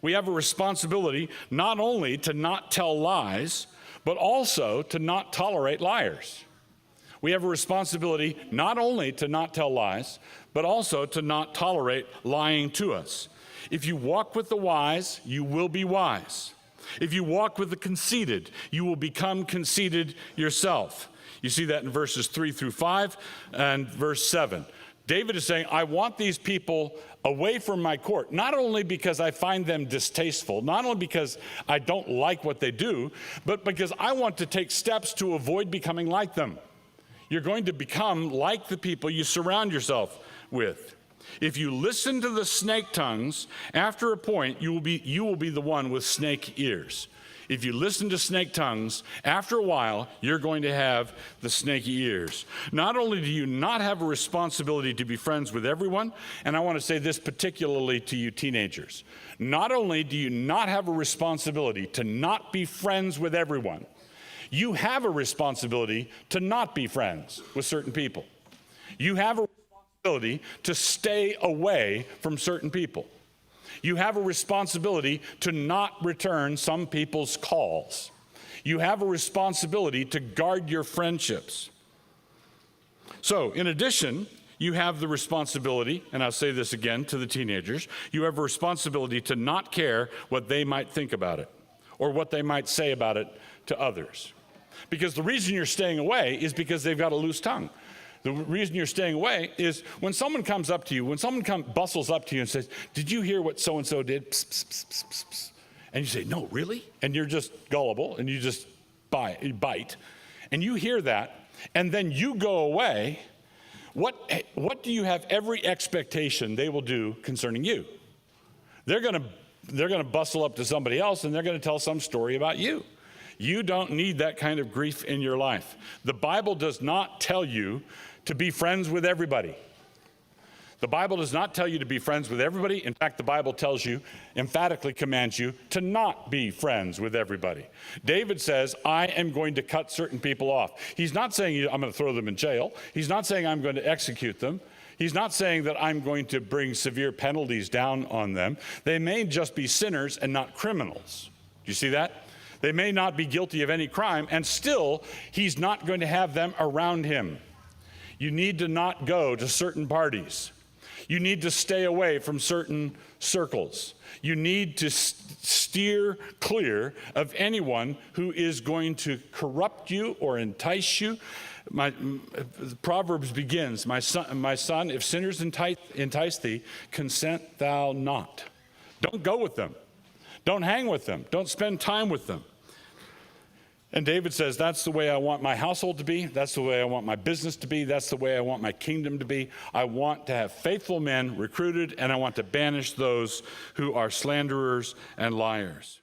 We have a responsibility not only to not tell lies, but also to not tolerate liars. We have a responsibility not only to not tell lies, but also to not tolerate lying to us. If you walk with the wise, you will be wise. If you walk with the conceited, you will become conceited yourself. You see that in verses 3 through 5 and verse 7. David is saying, I want these people away from my court, not only because I find them distasteful, not only because I don't like what they do, but because I want to take steps to avoid becoming like them. You're going to become like the people you surround yourself with. If you listen to the snake tongues, after a point, you will be the one with snake ears. If you listen to snake tongues, after a while, you're going to have the snaky ears. Not only do you not have a responsibility to be friends with everyone, and I want to say this particularly to you teenagers, not only do you not have a responsibility to not be friends with everyone, you have a responsibility to not be friends with certain people. You have a responsibility to stay away from certain people. You have a responsibility to not return some people's calls. You have a responsibility to guard your friendships. So, in addition, you have the responsibility, and I'll say this again to the teenagers, you have a responsibility to not care what they might think about it or what they might say about it to others. Because the reason you're staying away is because they've got a loose tongue. The reason you're staying away is when someone comes up to you, when someone bustles up to you and says, did you hear what so-and-so did? Psst, psst, psst, psst, psst. And you say, no, really? And you're just gullible and you just bite. And you hear that, and then you go away. What do you have every expectation they will do concerning you? They're going to bustle up to somebody else and they're going to tell some story about you. You don't need that kind of grief in your life. The Bible does not tell you to be friends with everybody. The Bible does not tell you to be friends with everybody. In fact, the Bible tells you, emphatically commands you to not be friends with everybody. David says, I am going to cut certain people off. He's not saying I'm going to throw them in jail. He's not saying I'm going to execute them. He's not saying that I'm going to bring severe penalties down on them. They may just be sinners and not criminals. Do you see that? They may not be guilty of any crime, and still, he's not going to have them around him. You need to not go to certain parties. You need to stay away from certain circles. You need to steer clear of anyone who is going to corrupt you or entice you. Proverbs begins, my son, if sinners entice thee, consent thou not. Don't go with them. Don't hang with them. Don't spend time with them. And David says, that's the way I want my household to be. That's the way I want my business to be. That's the way I want my kingdom to be. I want to have faithful men recruited, and I want to banish those who are slanderers and liars.